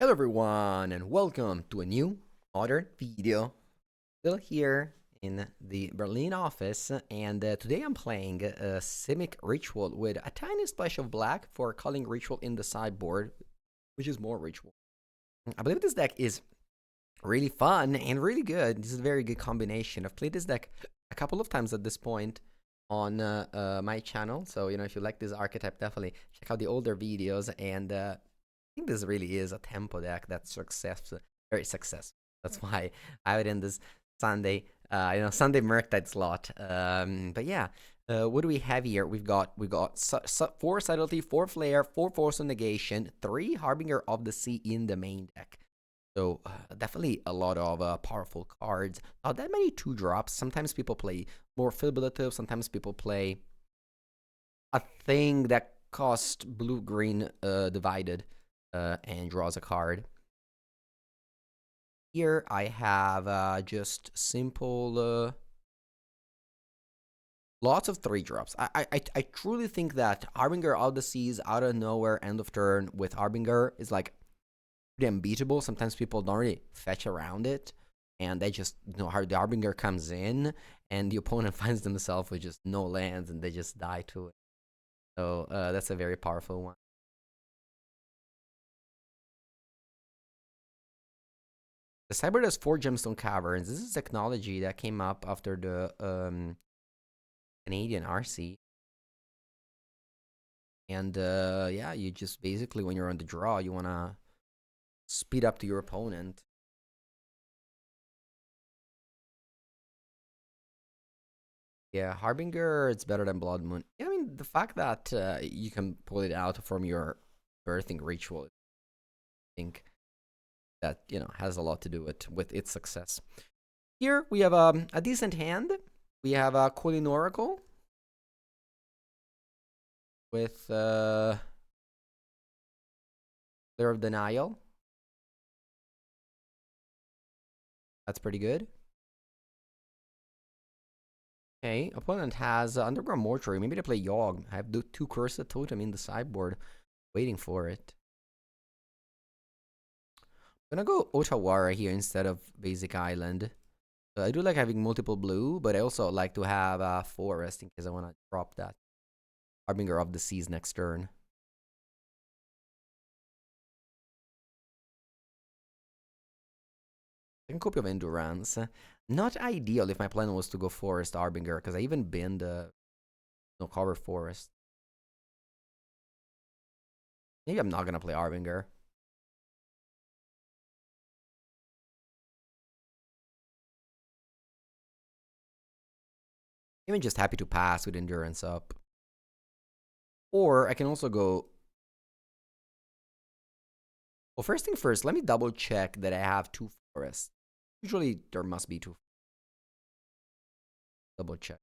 Hello everyone and welcome to a new modern video. Still here in the Berlin office and today I'm playing a Simic Ritual with a tiny splash of black for calling Ritual in the sideboard, which is more Ritual. I believe this deck is really fun and really good. This is a very good combination. I've played this deck a couple of times at this point on my channel, so if you like this archetype, definitely check out the older videos and think this really is a tempo deck that's very successful. That's why I have it in this Sunday, Sunday Murktide slot. But yeah, what do we have here? We've got 4 subtlety, 4 flare, 4 force of negation, 3 harbinger of the sea in the main deck. So definitely a lot of powerful cards. Not that many 2-drops. Sometimes people play more fibulative. Sometimes people play a thing that costs blue-green divided and draws a card. Here I have just simple, lots of 3-drops. I truly think that Harbinger of the Seas out of nowhere end of turn with Harbinger is like pretty unbeatable. Sometimes people don't really fetch around it, and they just the Harbinger comes in, and the opponent finds themselves with just no lands, and they just die to it. So that's a very powerful one. The Cyber does 4 gemstone caverns. This is technology that came up after the Canadian RC. And yeah, you just basically, when you're on the draw, you want to speed up to your opponent. Yeah, Harbinger, it's better than Blood Moon. Yeah, I mean, the fact that you can pull it out from your birthing ritual, I think that, has a lot to do with its success. Here we have a decent hand. We have a Colin Oracle with Flare of Denial. That's pretty good. Okay, opponent has Underground Mortuary. Maybe they play Yawg. I have the 2 Cursed Totem in the sideboard, waiting for it. I'm gonna go Otawara here instead of Basic Island. So I do like having multiple blue, but I also like to have a forest in case I want to drop that Harbinger of the Seas next turn. Second copy of Endurance. Not ideal if my plan was to go Forest Harbinger, because I even binned no cover Forest. Maybe I'm not gonna play Harbinger. Even just happy to pass with Endurance up. Or I can also go. Well, first thing first, let me double check that I have 2 forests. Usually there must be 2. Double check.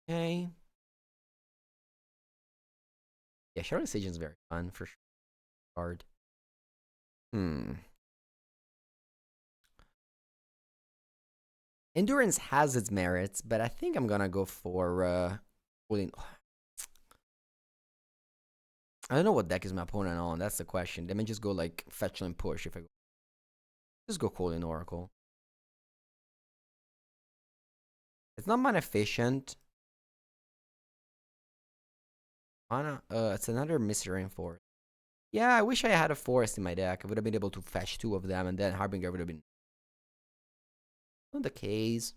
Okay. Yeah, Shadow Sage is very fun for sure. Card. Endurance has its merits, but I think I'm gonna go for I don't know what deck is my opponent on. That's the question. They may just go like fetch and push if I go. Just go Colin Oracle. It's not mana efficient. It's another Mystery Forest. Yeah, I wish I had a forest in my deck. I would have been able to fetch 2 of them, and then Harbinger would have been not the case.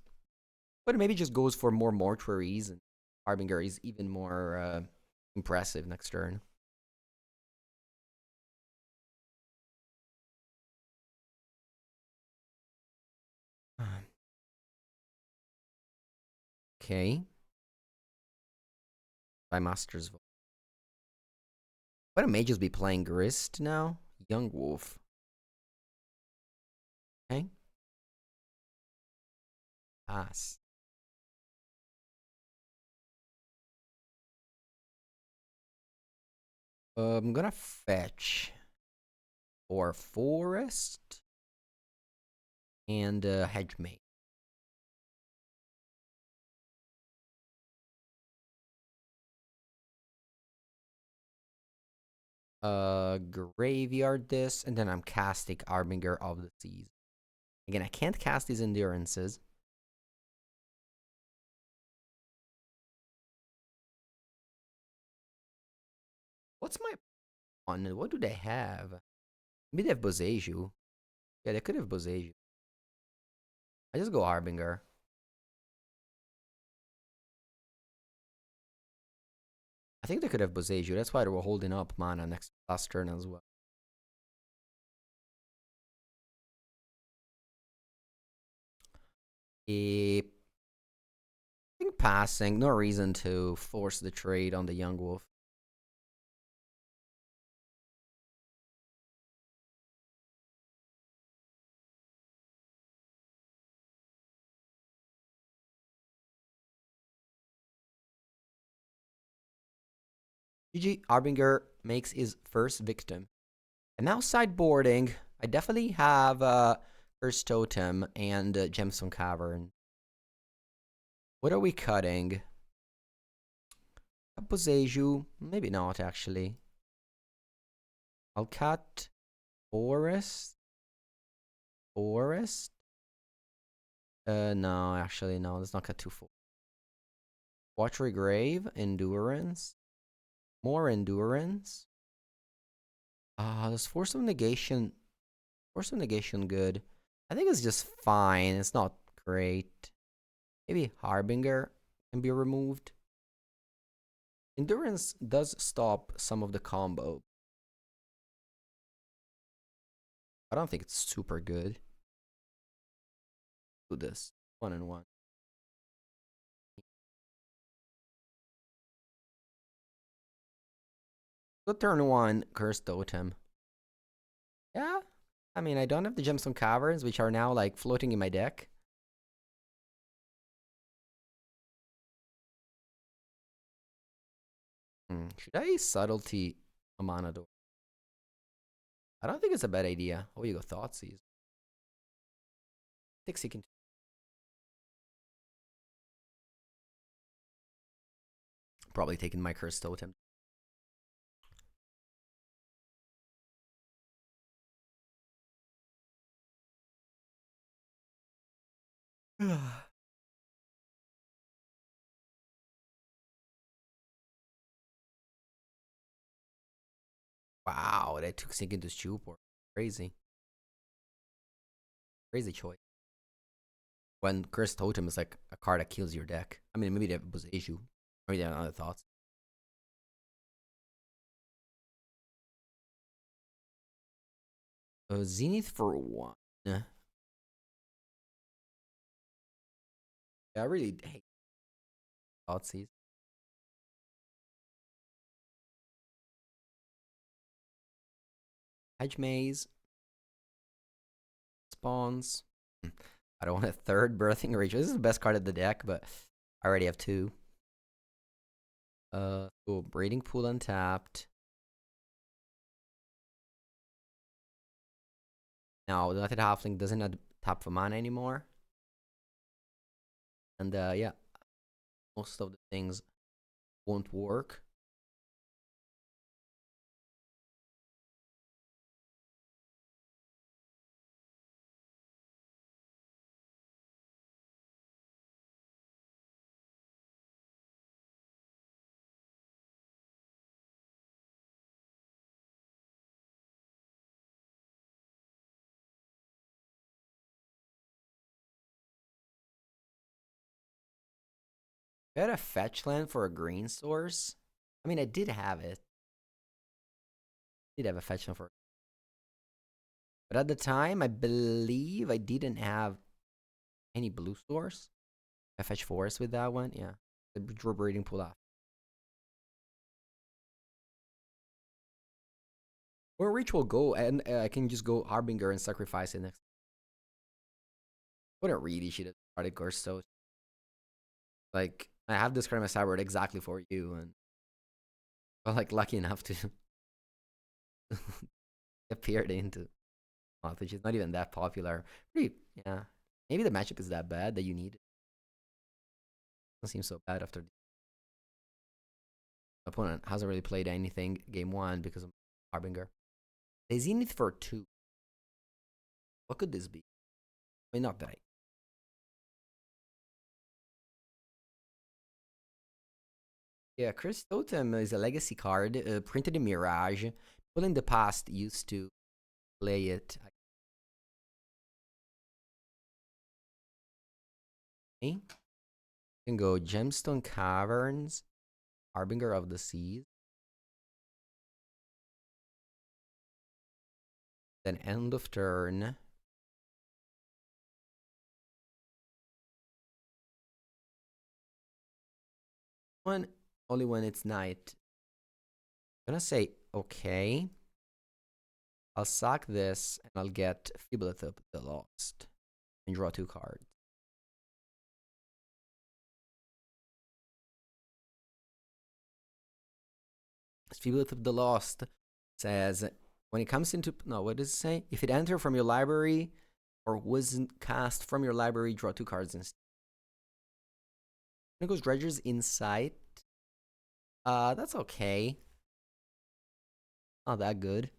But maybe just goes for more mortuaries, and Harbinger is even more impressive next turn. Okay. By Master's Vote. But I may just be playing Grist now. Yawgmoth. Okay. Pass. I'm gonna fetch for Forest and Hedgemate. Graveyard this, and then I'm casting Harbinger of the Seas. Again, I can't cast these endurances. What's my one? What do they have? Maybe they have Boseiju. Yeah, they could have Boseiju. I just go Harbinger. I think they could have Boseiju. That's why they were holding up mana last turn as well. I think passing. No reason to force the trade on the Yawgmoth. GG, Harbinger makes his first victim. And now sideboarding. I definitely have Curse Totem and Gemstone Cavern. What are we cutting? Boseiju? Maybe not, actually. I'll cut Forest. Forest? No, actually, no. Let's not cut too full. Watery Grave, Endurance. More Endurance. Does Force of Negation. Force of Negation good? I think it's just fine. It's not great. Maybe Harbinger can be removed. Endurance does stop some of the combo. I don't think it's super good. Do this. 1-1. Good turn 1, Curse Totem. Yeah. I mean, I don't have the Gemstone Caverns, which are now like floating in my deck. Should I Subtlety a Mana Door? I don't think it's a bad idea. Oh, you go Thoughtseize. Seeking. Probably taking my Curse Totem. Wow, they took Sink into Stupor. Crazy. Crazy choice. When Curse Totem is like a card that kills your deck. I mean, maybe they have a issue. Maybe they have other thoughts. Zenith for 1. Yeah, I really hate Thoughtseize. Hedge Maze. Spawns. I don't want a third Birthing Ritual. This is the best card of the deck, but I already have 2. Breeding Pool untapped. Now, the United Halfling doesn't have tap for mana anymore. And yeah, most of the things won't work. I had a fetch land for a green source. I mean, I did have it. I did have a fetch land for, but at the time, I believe I didn't have any blue source. I fetch forest with that one. Yeah, the draw breeding pool off. Or ritual go, and I can just go Harbinger and sacrifice it next. What a really should have started Gorsto. Like, I have this card in my sideboard exactly for you, and I'm like lucky enough to appeared into Moth, which is not even that popular. Pretty, yeah. Maybe the matchup is that bad that you need it. Doesn't seem so bad after the opponent hasn't really played anything game 1 because of Harbinger. Is in it for 2. What could this be? I mean, not that. Yeah, Chris Totem is a legacy card printed in Mirage. People in the past used to play it. Okay. You can go Gemstone Caverns, Harbinger of the Seas. Then end of turn. Only when it's night. I'm gonna say okay. I'll sack this and I'll get Feeblethip the Lost and draw 2 cards. Feeblethip the Lost says when it comes into what does it say? If it enters from your library or wasn't cast from your library, draw 2 cards instead. It goes Dredger's Insight. That's okay. Not that good.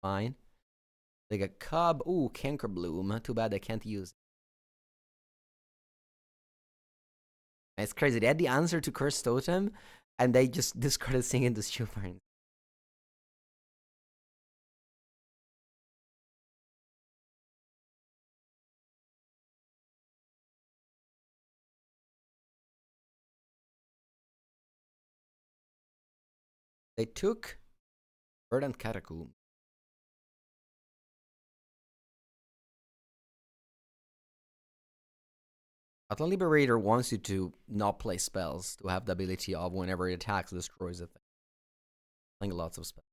Fine. Like a Cub. Ooh, Canker Bloom. Too bad I can't use it. It's crazy. They had the answer to Curse Totem, and they just discarded Singing the Stupid. They took Verdant Catacomb. Atlan Liberator wants you to not play spells, to have the ability of whenever it attacks, destroys a thing. Playing lots of spells.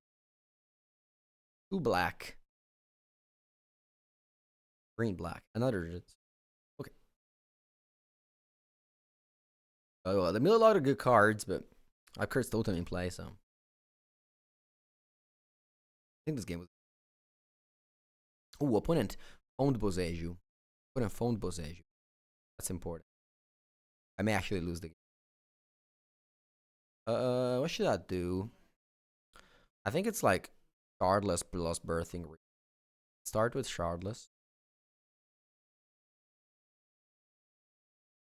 2 black. Green black. Another. Okay. Oh, well, they made a lot of good cards, but I Curse Totem in play, so. I think this game was. Ooh, opponent owned Boseju. Opponent phoned Boseju. That's important. I may actually lose the game. What should I do? I think it's like Shardless plus Birthing. Start with Shardless.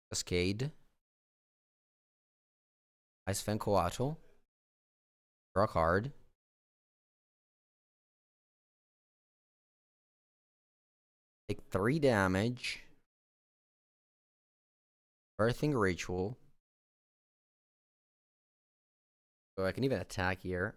Cascade. Ice Fan Coatl. Draw a card. Take 3 damage. Birthing Ritual. So I can even attack here.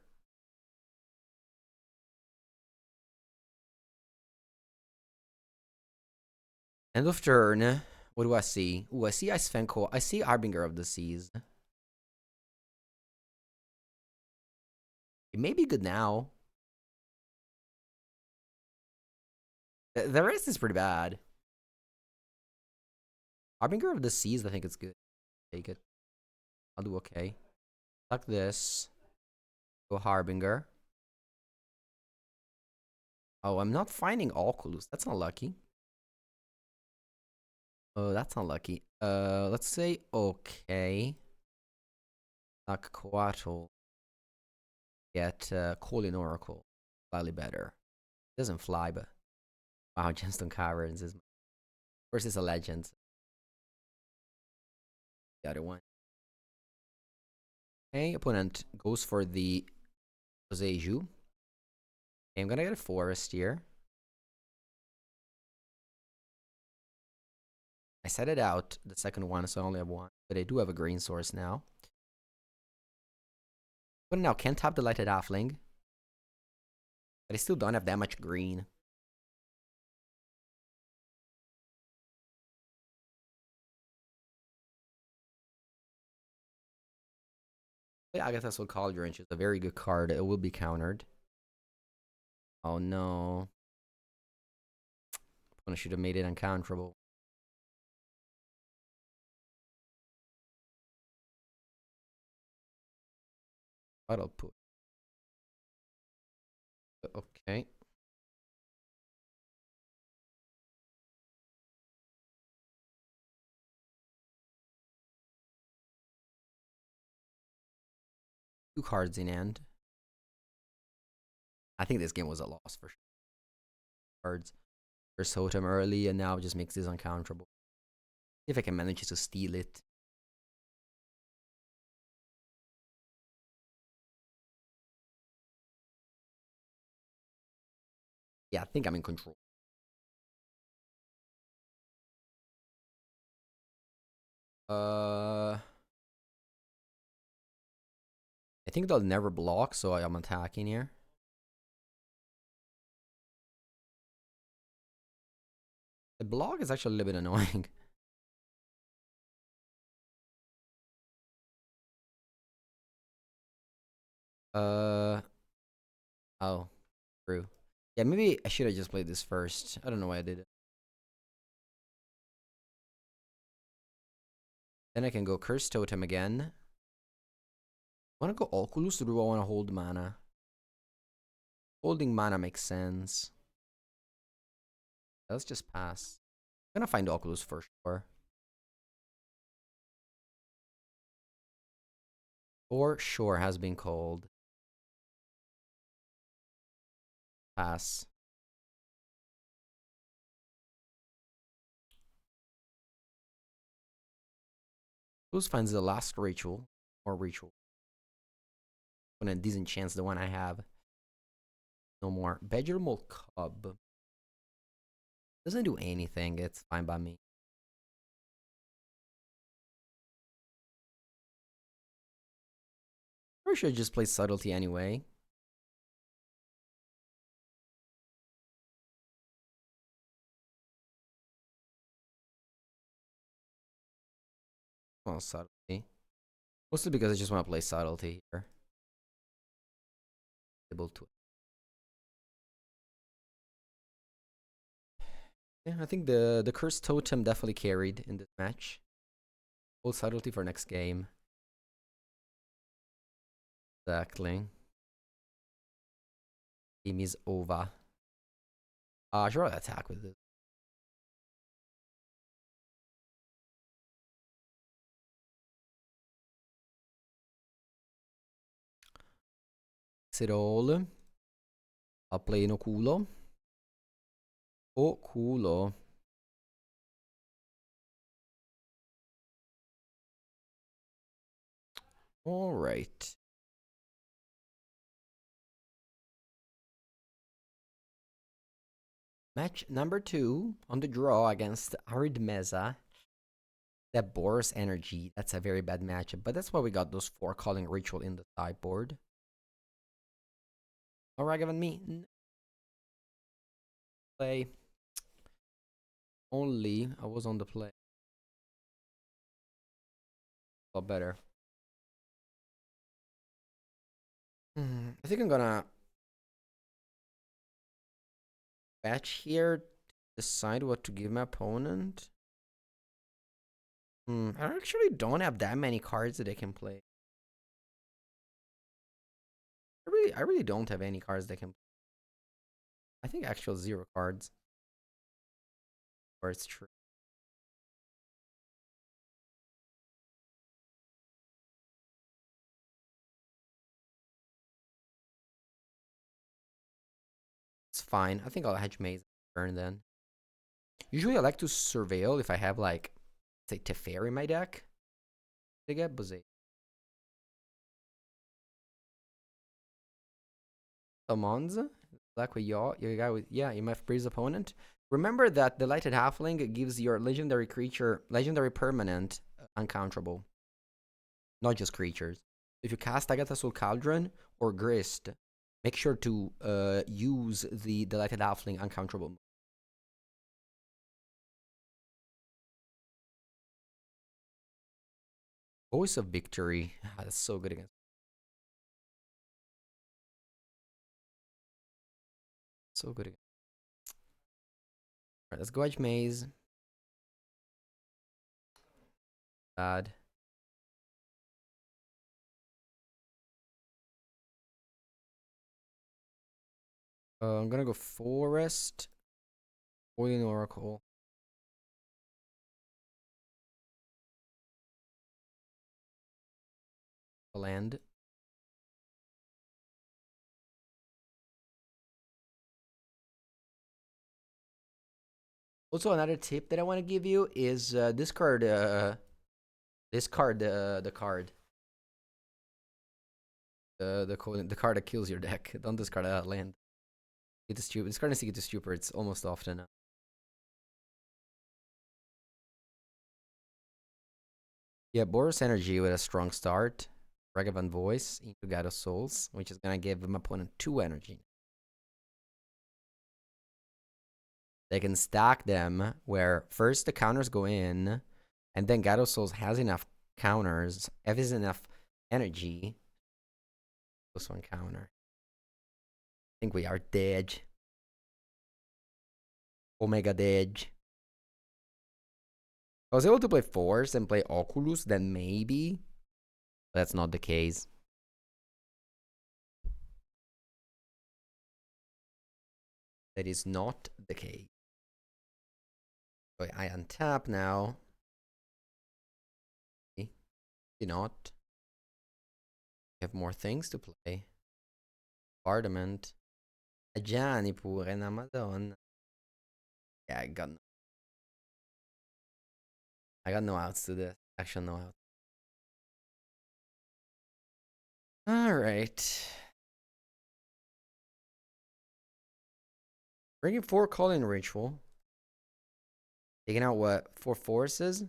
End of turn. What do I see? Ooh, I see Ice Fan Coatl. I see Harbinger of the Seas. It may be good now. The rest is pretty bad. Harbinger of the Seas, I think it's good. Take it. I'll do okay. Like this. Go Harbinger. Oh, I'm not finding Oculus. That's not lucky. Oh, that's not lucky. Let's say okay. Like Coatl. Get Colin Oracle. Slightly better. Doesn't fly, but wow, Gemstone Caverns is versus a legend. The other one. Okay, opponent goes for the Boseju. Okay, I'm gonna get a forest here. I set it out, the second one, so I only have 1. But I do have a green source now. But now can't tap the Lighted Halfling. But I still don't have that much green. But Agatha's Cauldron is a very good card. It will be countered. Oh no. I should have made it uncounterable. But I'll put. Okay. Two cards in hand. I think this game was a loss for sure. Cards. First totem early, and now just makes this uncounterable. If I can manage to steal it. Yeah, I think I'm in control. I think they'll never block, so I'm attacking here. The block is actually a little bit annoying. Uh oh, true. Yeah, maybe I should have just played this first. I don't know why I did it. Then I can go Curse Totem again. I want to go Oculus, or do I want to hold mana? Holding mana makes sense. Let's just pass. I'm gonna find Oculus for sure. For sure has been called. Pass. Oculus finds the last ritual. Or ritual. I'm gonna disenchant the one I have. No more. Badger Mole Cub. Doesn't do anything. It's fine by me. Or should I just play Subtlety anyway? Well, Subtlety. Mostly because I just want to play Subtlety here. Able to. Yeah, I think the Cursed Totem definitely carried in this match. Hold Subtlety for next game. Exactly. Game is over. I should probably attack with this. It all. I'll play no culo. Oh, culo. Alright. Match number 2 on the draw against Arid Meza. That Boros energy, that's a very bad matchup, but that's why we got those 4 calling ritual in the sideboard. Alright, given me play. Only I was on the play. A lot better. I think I'm gonna fetch here, decide what to give my opponent. I actually don't have that many cards that I can play. I really don't have any cards that can play. I think actual 0 cards. Or it's true. It's fine. I think I'll hedge maze turn then. Usually I like to surveil if I have like, say, Teferi in my deck. To get Buzzy. Summons. Black with Yaw. Your guy with, yeah, you might freeze opponent. Remember that the Lighted Halfling gives your legendary creature, legendary permanent, uncounterable. Not just creatures. If you cast Agatha Soul Cauldron or Grist, make sure to use the Lighted Halfling uncounterable. Voice of Victory. That's so good against. So good against. Alright, let's go Edge Maze. Bad. I'm gonna go Forest. Boiling Oracle. Land. Also, another tip that I want to give you is discard the card. The card that kills your deck. Don't discard that land. Get to stupid. Discarding Secret to Stupor, it's almost often. Yeah, Boros Energy with a strong start. Ragavan Voice into God of Souls, which is gonna give my opponent 2 energy. They can stack them where first the counters go in, and then God of Souls has enough counters, if it's enough energy. This one counter. I think we are dead. Omega dead. If I was able to play Force and play Oculus, then maybe. But that's not the case. That is not the case. So I untap now. Do not. We have more things to play. Bombardment. Gianni pure, una madonna. Yeah, I got no outs to this. Actually, no outs. Alright. Bringing 4 calling ritual. Taking out what? 4 forces?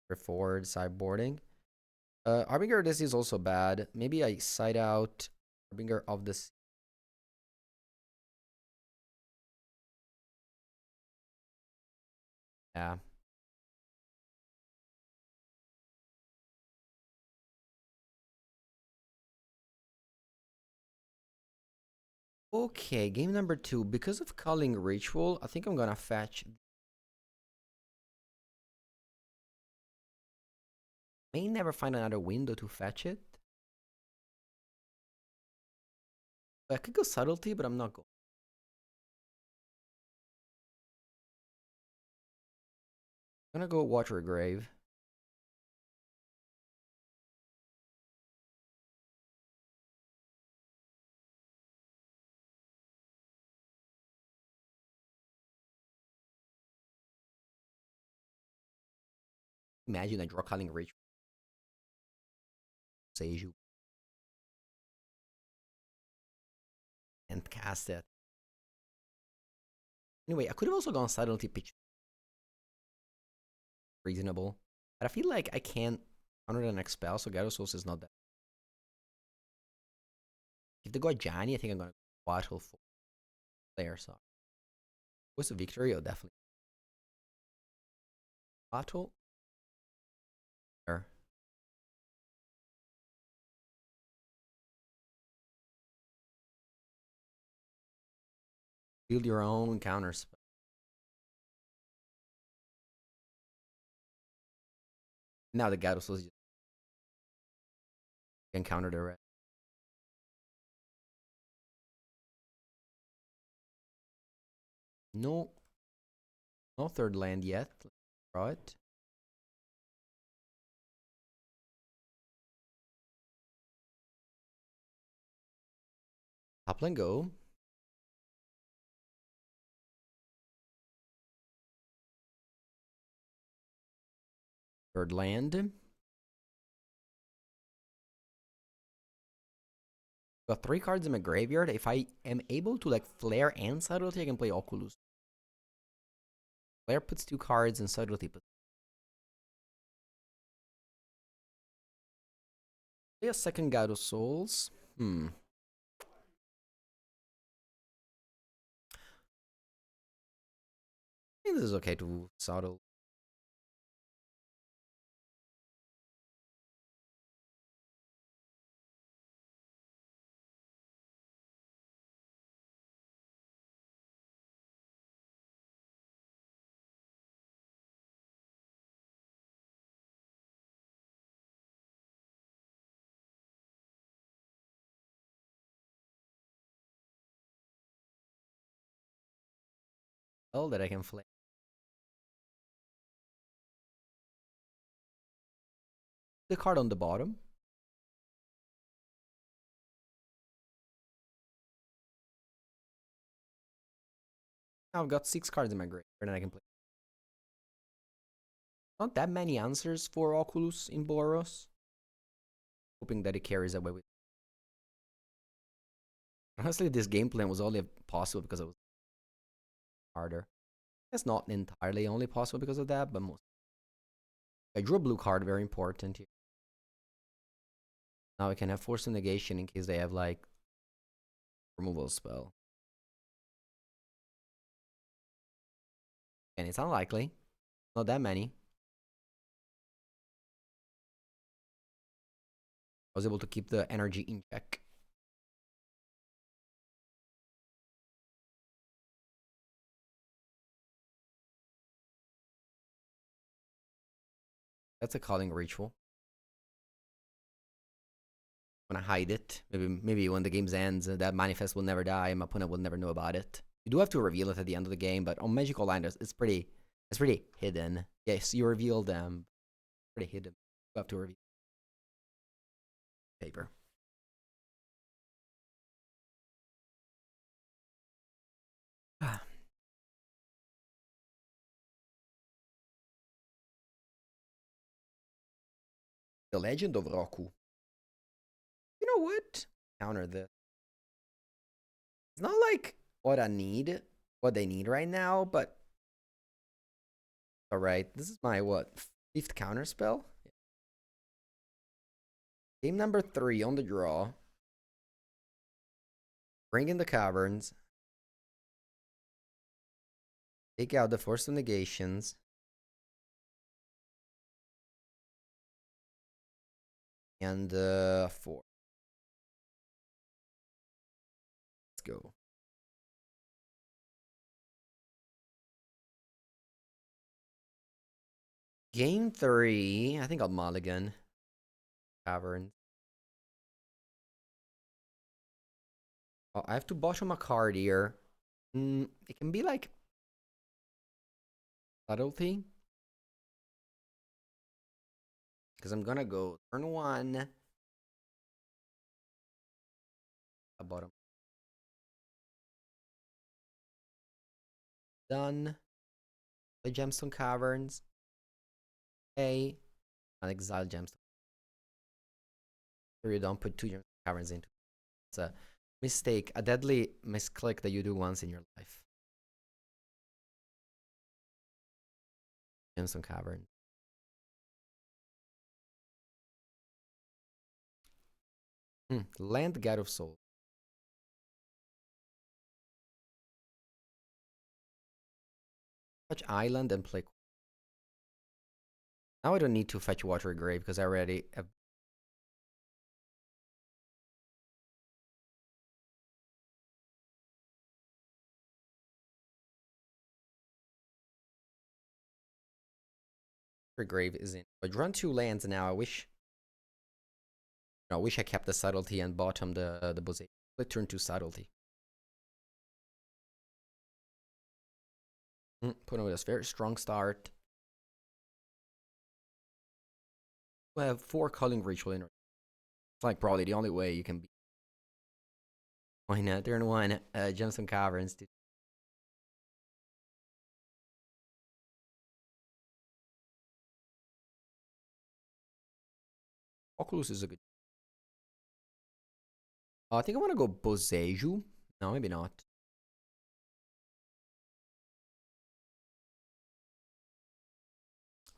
For forward sideboarding. Harbinger, this is also bad. Maybe I side out Harbinger of this. Yeah. Okay, game number 2. Because of calling ritual, I think I'm gonna fetch. May never find another window to fetch it. I could go subtlety, but I'm not going. I'm gonna go Water Grave. Imagine I draw calling ritual. Seiju. And cast it. Anyway, I could have also gone subtlety pitch. Reasonable. But I feel like I can't counter the next spell, so Gyro Souls is not that. If they go Johnny, I think I'm gonna battle for player, so. What's the victory? Oh, definitely. Battle. There. Build your own counter spell. Now the Gyro Souls can counter the rest. No. No third land yet. Let's draw it. Top and go. Third land. Got 3 cards in my graveyard. If I am able to like flare and subtlety, I can play Oculus. Flare puts 2 cards and subtlety puts. Play a second God of Souls. I think this is okay to subtle. Spell that I can flare. The card on the bottom. Now I've got 6 cards in my graveyard and I can play. Not that many answers for Oculus in Boros. Hoping that it carries away with. Honestly, this game plan was only possible because it was harder. It's not entirely only possible because of that, but most. I drew a blue card, very important here. Now I can have force of negation in case they have like removal spell. And it's unlikely. Not that many. I was able to keep the energy in check. That's a calling ritual. I'm gonna hide it. Maybe when the game ends, that manifest will never die. My opponent will never know about it. You do have to reveal it at the end of the game, but on Magical Landers, it's pretty hidden. Yes, you reveal them. Pretty hidden. You have to reveal paper. The Legend of Roku. You know what? Counter this. It's not like what I need, what they need right now, but all right. This is my what, fifth counter spell? Game number 3 on the draw. Bring in the caverns. Take out the force of negations. And 4. Let's go. Game 3. I think I'll mulligan. Caverns. Oh, I have to bottom a card here. It can be like subtlety. Because I'm gonna go turn 1. A bottom. Done. Play Gemstone Caverns. A. And exile Gemstone. So you don't put 2 Gemstone Caverns into. It's a mistake, a deadly misclick that you do once in your life. Gemstone Cavern. Land God of Soul. Touch island and play. Now I don't need to fetch Watery Grave because I already have. Watery Grave is in. I drawn 2 lands now. I wish. I wish I kept the subtlety and bottom the Bosé. Split turn 2 subtlety. Put on with a very strong start. We have 4 Calling Ritual in. It's like probably the only way you can be. Why not? Turn 1, Gemstone Caverns. Oculus is a good. I think I want to go Boseju. No, maybe not.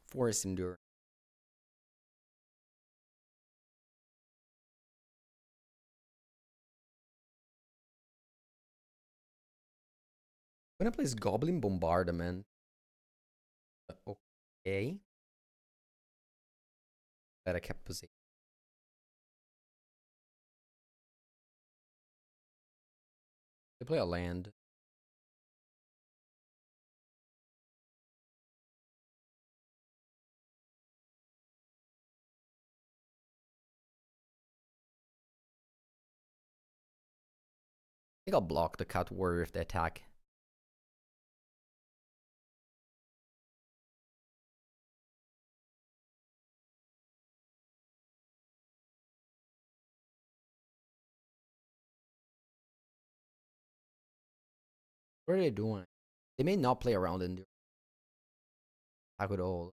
Forest Endure. I'm gonna place Goblin Bombardment. Okay. That I kept position. They play a land. I think I'll block the Cat Warrior if they attack. What are they doing? They may not play around in the attack at all.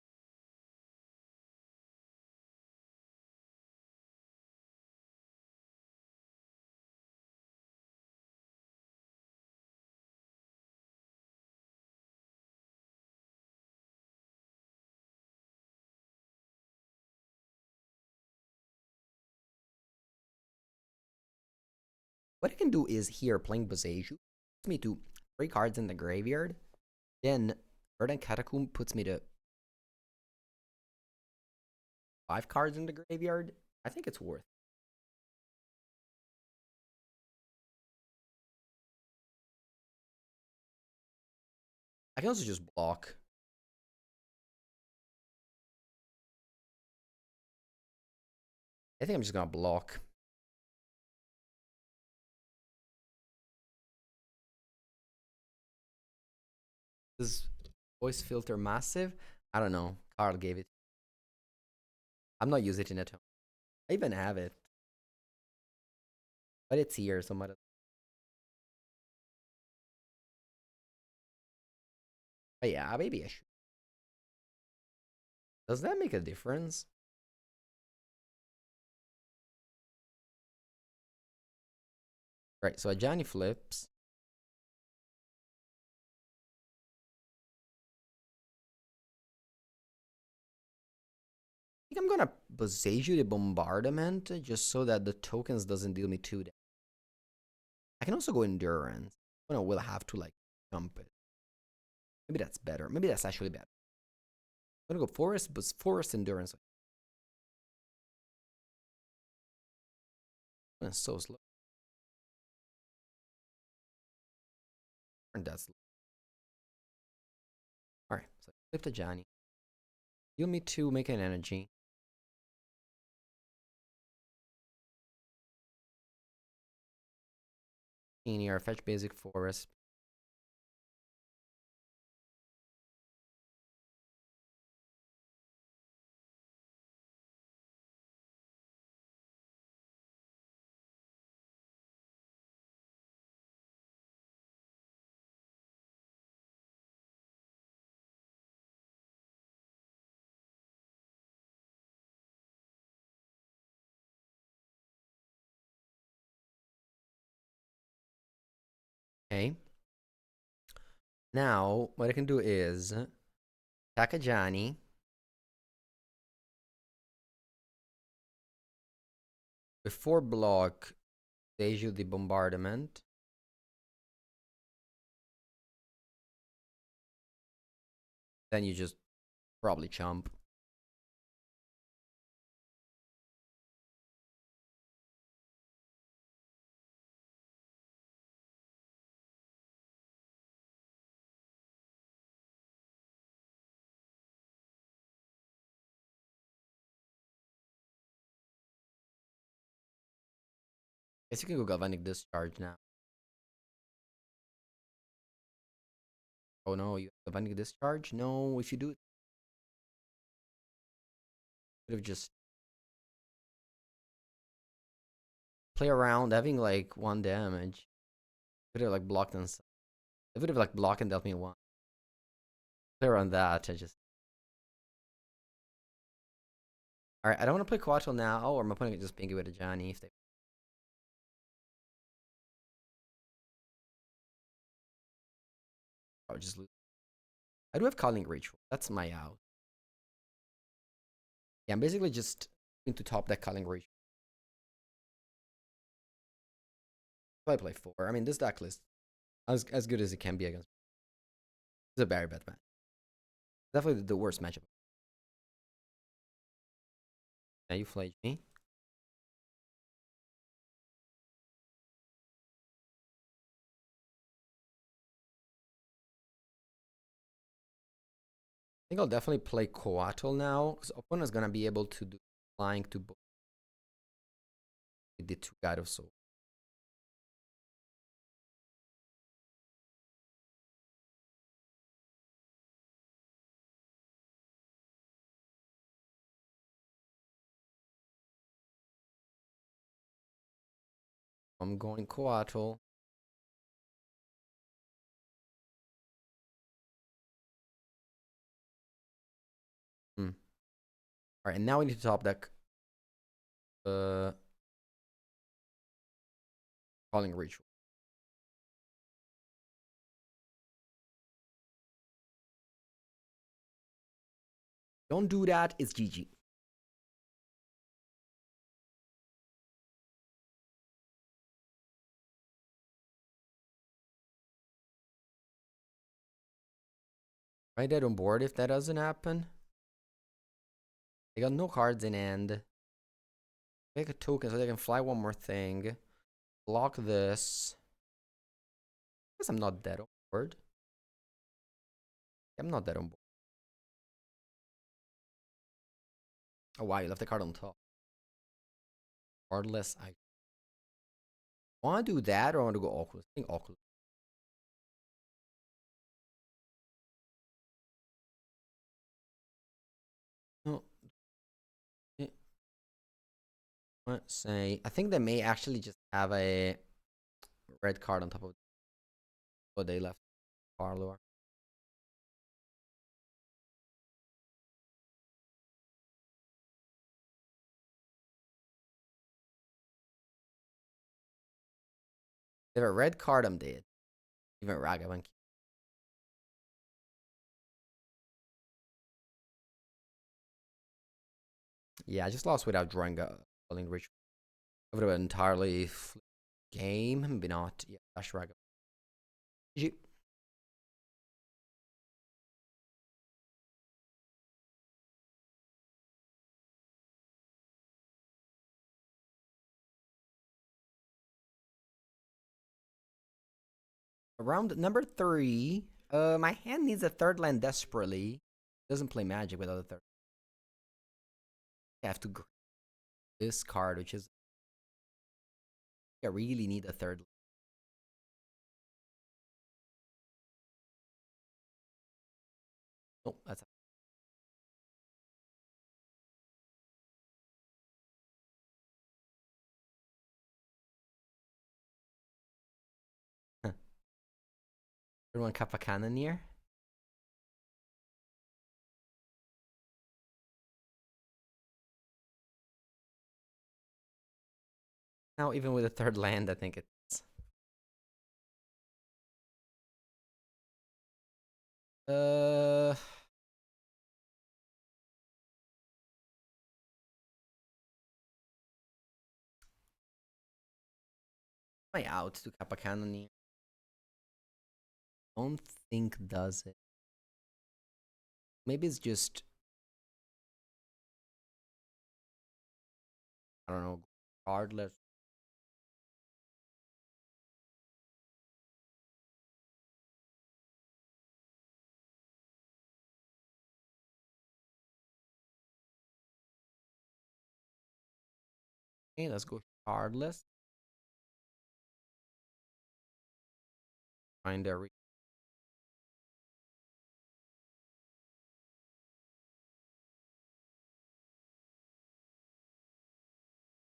What I can do is here playing Boseiju puts me to 3 cards in the graveyard. Then Verdant Catacomb puts me to 5 cards in the graveyard. I think it's worth. I can also just block. I think I'm just gonna block. Is voice filter massive? I don't know. Carl gave it. I'm not using it at home. I even have it. But it's here, so might. But yeah, maybe I should. Does that make a difference? Right, so a Johnny flips. I think I'm gonna Boseiju the Bombardment just so that the tokens doesn't deal me 2 damage. I can also go Endurance. Well, we'll have to like jump it. Maybe that's better. Maybe that's actually better. I'm gonna go Forest, but Forest Endurance. It's so slow. And that's slow. Alright, so flip to Johnny. Deal me 2, make an energy. In here, fetch basic forest. Okay. Now, what I can do is attack a Johnny. Before block, Deju the Bombardment. Then you just probably chump. Guess you can go Galvanic Discharge now. Oh no, you have Galvanic Discharge? No, if you do, could have just play around having like 1 damage. Could have like blocked and it would have like blocked and dealt me 1. Play around that. I just. Alright, I don't want to play Quattro now, or my opponent can just ping it with a Johnny if they. I would just lose. I do have Calling Ritual. That's my out. Yeah, I'm basically just going to top that Calling Ritual. So I play 4. I mean, this deck list as good as it can be against. It's a very bad match. Definitely the worst matchup. Now you flage me. I think I'll definitely play Coatl now, because opponent's gonna be able to do flying to both with the 2 Guide of Soul. I'm going Coatl. Alright, and now we need to top deck Calling Ritual. Don't do that, it's GG. Am I dead on board if that doesn't happen? I got no cards in hand. Make a token so they can fly one more thing. Block this. Guess I'm not dead on board. I'm not dead on board. Oh wow, you left the card on top. Regardless, I want to do that or I want to go Oculus. I think Oculus. No. Let's say I think they may actually just have a red card on top of what they left. Parlor. They have a red card, I'm dead. Even Ragavan. Yeah, I just lost without drawing a calling ritual. I would have entirely game, maybe not. Yeah, dash Ragavan. GG. Round number 3. My hand needs a third land desperately. Doesn't play Magic without a third. I have to grab this card, which is I really need a third. Oh, that's third one. Kappa Cannoneer. Now, even with a third land, I think it's uh. Am I out to Kappa Cannoneer? Don't think does it. Maybe it's just I don't know. Regardless. Okay, let's go regardless. Find a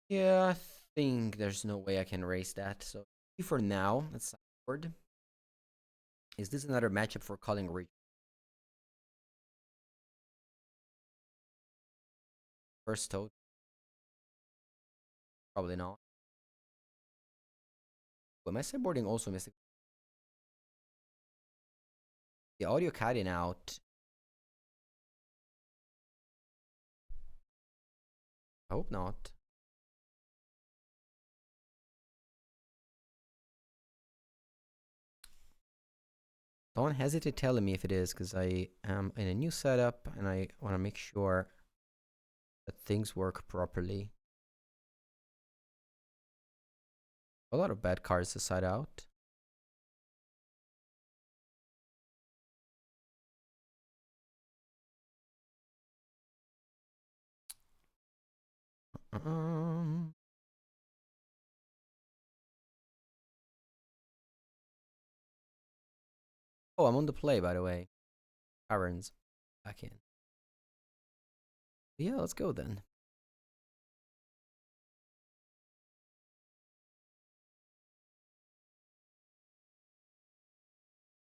yeah, I think there's no way I can raise that. So for now, let's sideboard. Is this another matchup for calling reach? First toad? Probably not. But my sideboarding also missing the audio cutting out. I hope not. Don't hesitate telling me if it is, because I am in a new setup and I want to make sure that things work properly. A lot of bad cards to side out. Um, oh, I'm on the play, by the way. Aaron's back in. Yeah, let's go then.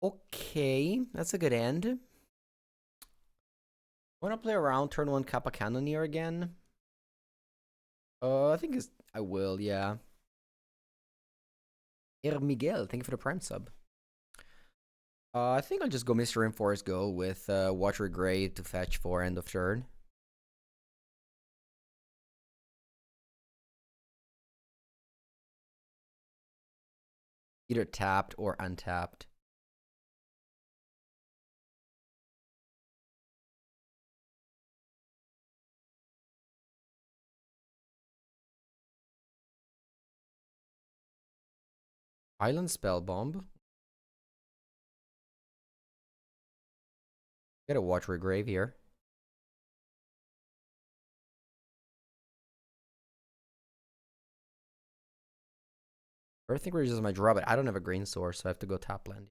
Okay, that's a good end. Want to play around turn 1 Kappa Cannoneer again? I think I will, yeah. Miguel, thank you for the Prime sub. I think I'll just go Mr. Enforce Go with Water Gray to fetch for end of turn. Either tapped or untapped. Island spell bomb. Get a watery grave here. Birthing Ridge is my draw, but I don't have a green source, so I have to go top land.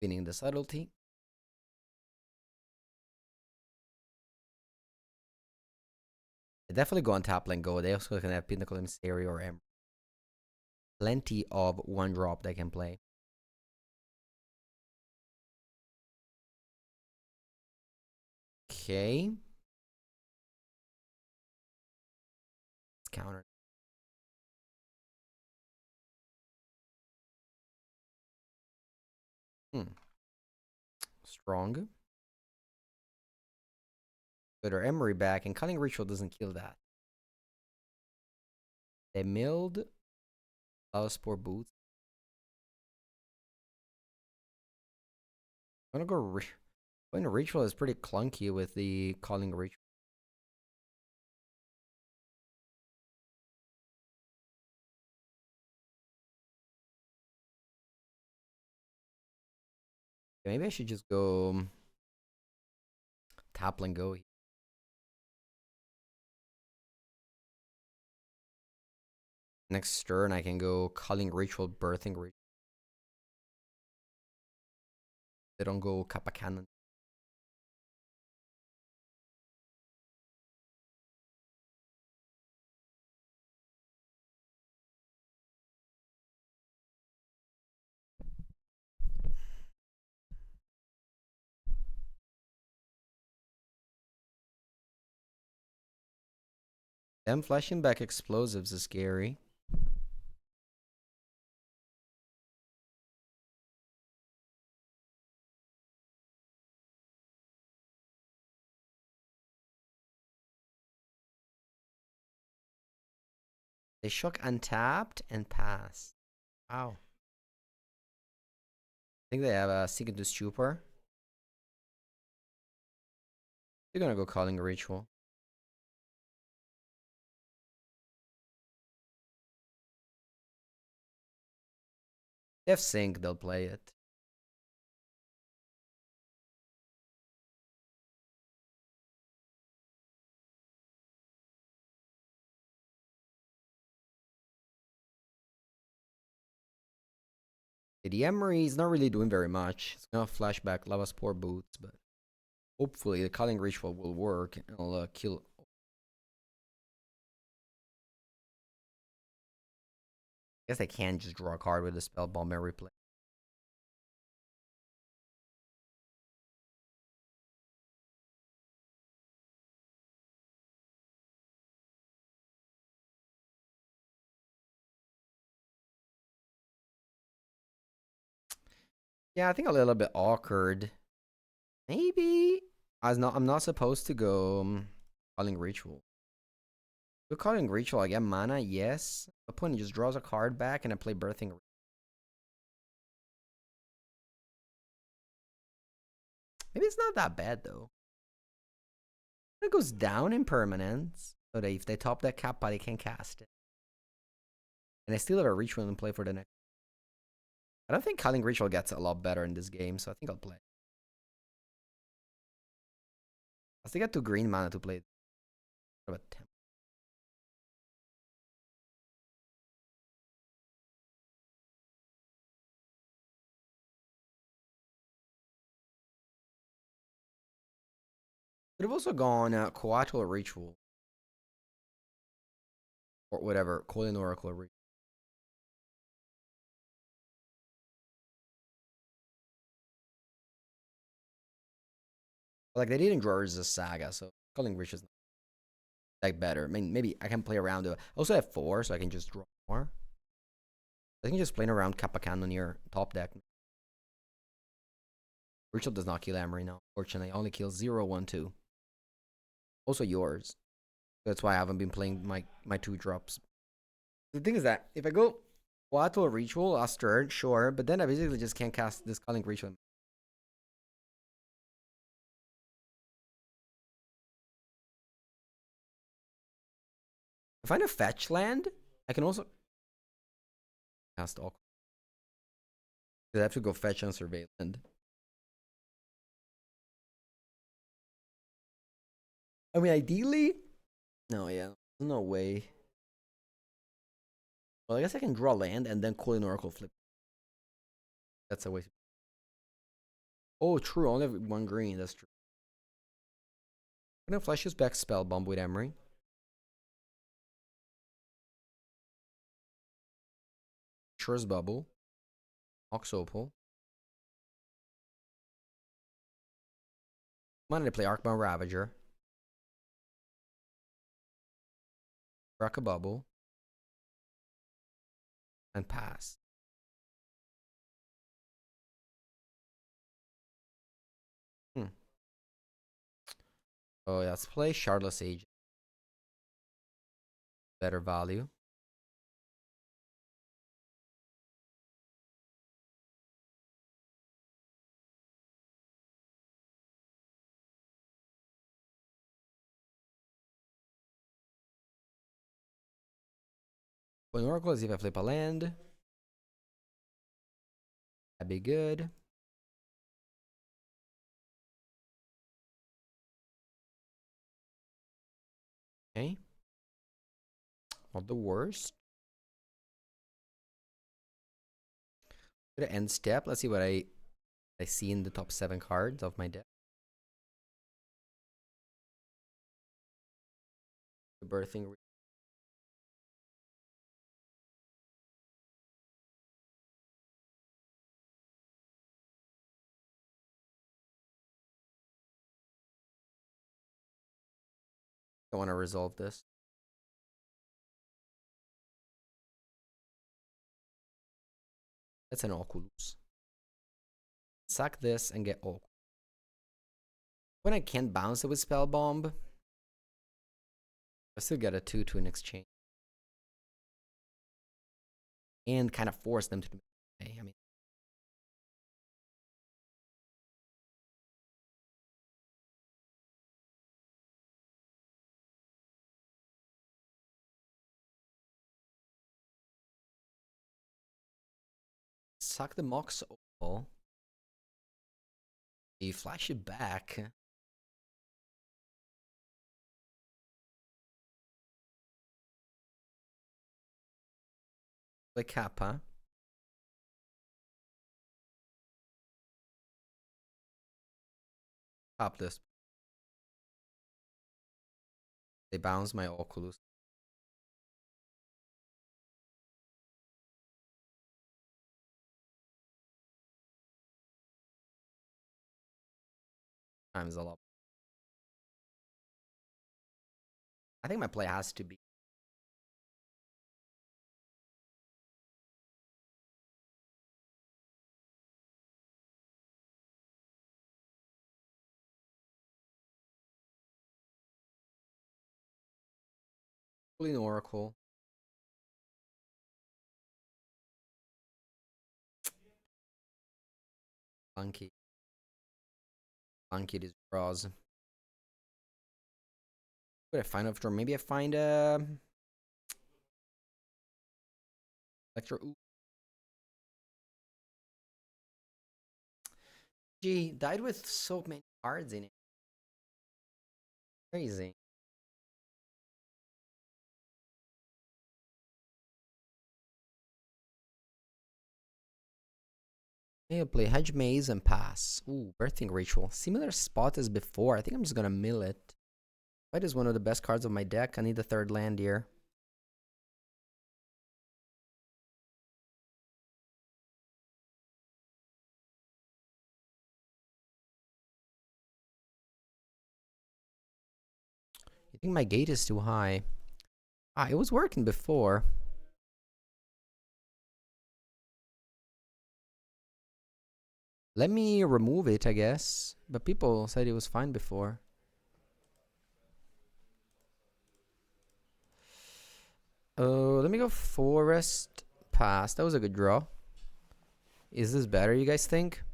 Winning the subtlety. I definitely go on top lane go. They also can have Pinnacle Emissary or Emerald. Plenty of one drop they can play. Okay. Let's counter. Strong. Put our Emery back, and Cunning Ritual doesn't kill that. They milled Spore Boots. I'm gonna go. Going to Ritual is pretty clunky with the Calling Ritual. Maybe I should just go top lane go. Next turn, I can go Calling Ritual, Birthing Ritual. They don't go Kappa Cannon. Them flashing back explosives is scary. They shook untapped and pass. Wow. I think they have a Seek into Stupor. They're gonna go Calling Ritual. They have Sync, they'll play it. The Emery is not really doing very much. It's gonna flashback Lava Spore Boots, but hopefully the Calling Ritual will work and it'll kill. I guess I can just draw a card with the Spell Bomb and replay. Yeah, I think a little bit awkward. Maybe I'm not supposed to go Calling Ritual. Go Calling Ritual, I get mana, yes. Opponent just draws a card back and I play Birthing. Maybe it's not that bad though. It goes down in permanence. So that if they top that Kappa, they can cast it. And I still have a Ritual in play for the next. I don't think Calling Ritual gets a lot better in this game, so I think I'll play. I still got 2 green mana to play. What about 10? Could have also gone Coatl Ritual. Or whatever, Colin Oracle Ritual. Like, they didn't draw as a Saga, so Calling Ritual is like better. I mean, maybe I can play around it. I also have 4, so I can just draw more. I think just playing around Kappa Cannon here, top deck. Ritual does not kill Emery now, fortunately. Only kills 0, 1, 2. Also yours. That's why I haven't been playing my 2 drops. The thing is that if I go Coatl Ritual, Astern, sure, but then I basically just can't cast this Calling Ritual. If I find a fetch land, I can also cast all. I have to go fetch on surveillance. I mean, ideally, no, yeah, no way. Well, I guess I can draw land and then call an Oracle flip. That's a waste. Oh, true. I only have one green. That's true. I'm gonna flash his back spell bomb with Emery. Sure's Bubble. Ox Opal. Wanted to play Arcbound Ravager. Rock a Bubble. And pass. Oh, yeah, let's play Shardless Agent. Better value. When Oracle is if I flip a land. That'd be good. Okay. Not the worst. Gonna end step. Let's see what I see in the top 7 cards of my deck. The birthing. I want to resolve this. That's an Oculus. Sack this and get Oculus. When I can't bounce it with Spell Bomb, I still get a 2-2 in exchange. And kind of force them to do it. I mean, suck the Mox Opal. You flash it back. Play Kappa. Top this. They bounce my Oculus. Times a lot. I think my play has to be an Oracle. Funky. Funky these draws. What I find after? Maybe I find a Electro. Ooh. Gee, died with so many cards in it. Crazy. Maybe I'll play Hedge Maze and pass. Ooh, Birthing Ritual. Similar spot as before. I think I'm just gonna mill it. White is one of the best cards of my deck. I need the 3rd land here. You think my gate is too high? Ah, it was working before. Let me remove it, I guess. But people said it was fine before. Oh, let me go Forest Pass. That was a good draw. Is this better, you guys think?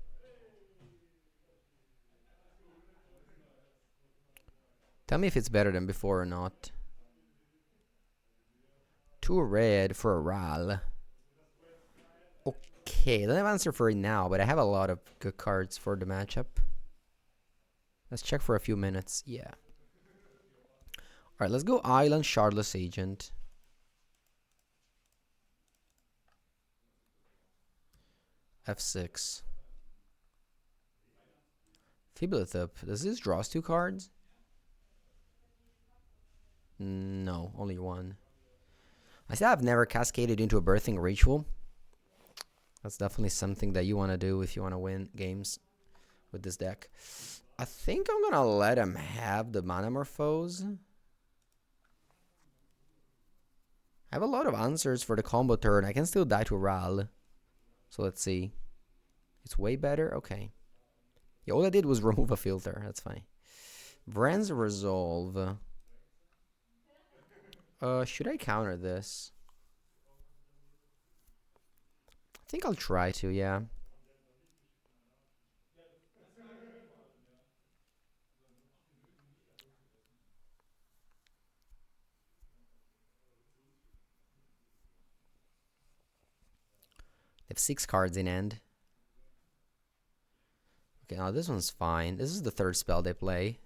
Tell me if it's better than before or not. 2 red for a Ral. Okay, I don't have an answer for it now, but I have a lot of good cards for the matchup. Let's check for a few minutes. Yeah. Alright, let's go Island Shardless Agent. F6. Fiblethip. Does this draw us 2 cards? No, only 1. I say I've never cascaded into a birthing ritual. That's definitely something that you want to do if you want to win games with this deck. I think I'm going to let him have the Manamorphose. I have a lot of answers for the combo turn. I can still die to Ral. So let's see. It's way better? Okay. Yeah, all I did was remove a filter. That's fine. Vren's Resolve. Should I counter this? I think I'll try to, yeah. They have 6 cards in hand. Okay, now this one's fine. This is the 3rd spell they play.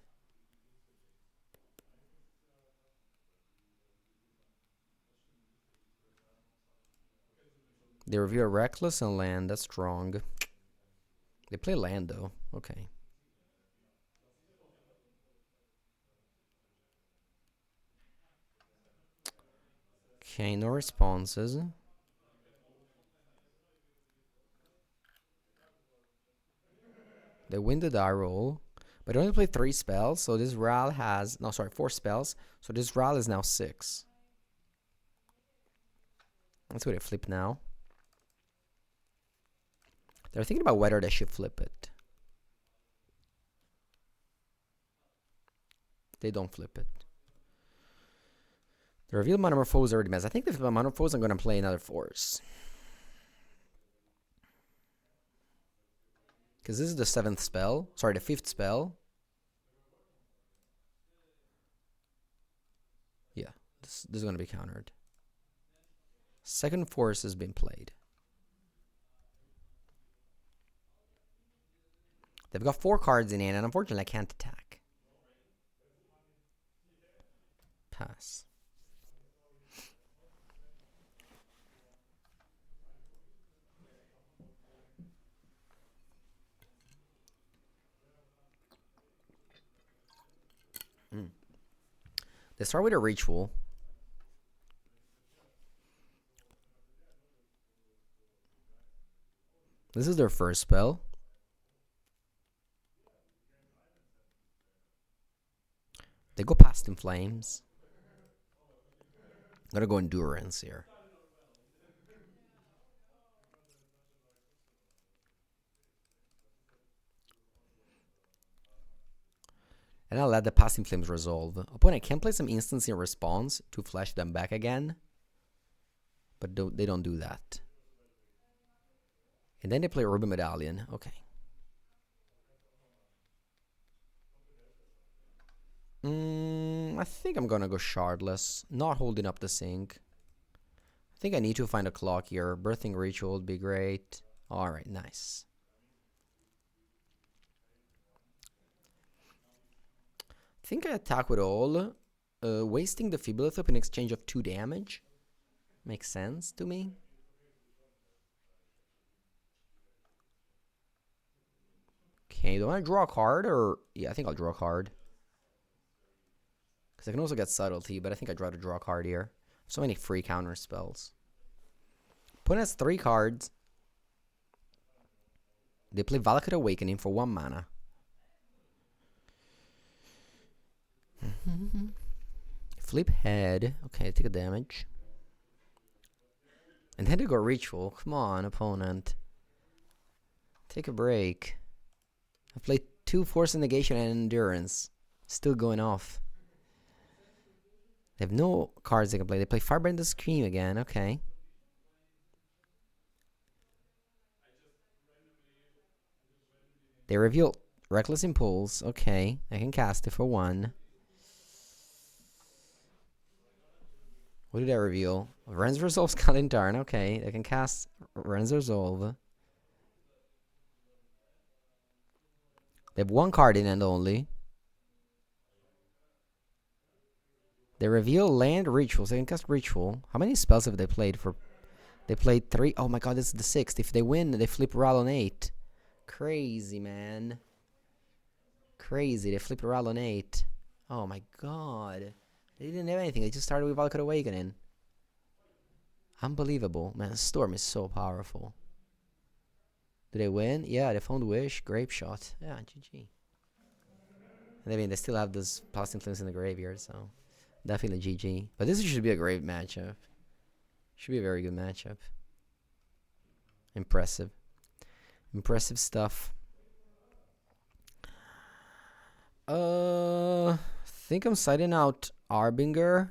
They reveal Reckless and land. That's strong. They play land though. Okay. Okay, no responses. They win the die roll. But they only play 3 spells, so this Ral has... No, sorry, 4 spells. So this Ral is now 6. Let's see what they flip now. They're thinking about whether they should flip it. They don't flip it. The reveal Manamorphose already messed. I think if Manamorphose, I'm going to play another Force. Because this is the 7th spell. Sorry, the 5th spell. Yeah, this is going to be countered. 2nd Force has been played. They've got 4 cards in hand, and unfortunately I can't attack. Pass. They start with a ritual. This is their first spell. They go past in flames. I'm gonna go endurance here. And I'll let the passing flames resolve. Opponent can play some instants in response to flash them back again. But they don't do that. And then they play Ruby Medallion. Okay. I think I'm gonna go Shardless. Not holding up the sink. I think I need to find a clock here. Birthing Ritual would be great. Alright, nice. I think I attack with all. Wasting the Fiblethip in exchange of 2 damage. Makes sense to me. Okay, do I want to draw a card or... Yeah, I think I'll draw a card. Because I can also get Subtlety, but I think I'd rather draw a card here. So many free counter spells. Opponent has 3 cards. They play Valakut Awakening for 1 mana. Flip head. Okay, take a damage. And then they go Ritual. Come on, opponent. Take a break. I played 2 Force and Negation and Endurance. Still going off. They have no cards they can play. They play Firebrand the Scream again. Okay. They reveal Reckless Impulse. Okay. I can cast it for 1. What did I reveal? Ren's Resolve's got in turn. Okay, I can cast Ren's Resolve. They have one card in hand only. They reveal land rituals. They can cast ritual. How many spells have they played for? They played 3. Oh my god, this is the 6th. If they win, they flip Ral on 8. Crazy, man. Crazy. They flip Ral on 8. Oh my god. They didn't have anything. They just started with Valkyrie Awakening. Unbelievable. Man, Storm is so powerful. Did they win? Yeah, they found Wish. Grape Shot. Yeah, GG. And I mean, they still have this Past Influence in the graveyard, so definitely GG. But this should be a great matchup. Should be a very good matchup. Impressive. Impressive stuff. Think I'm siding out Arbinger.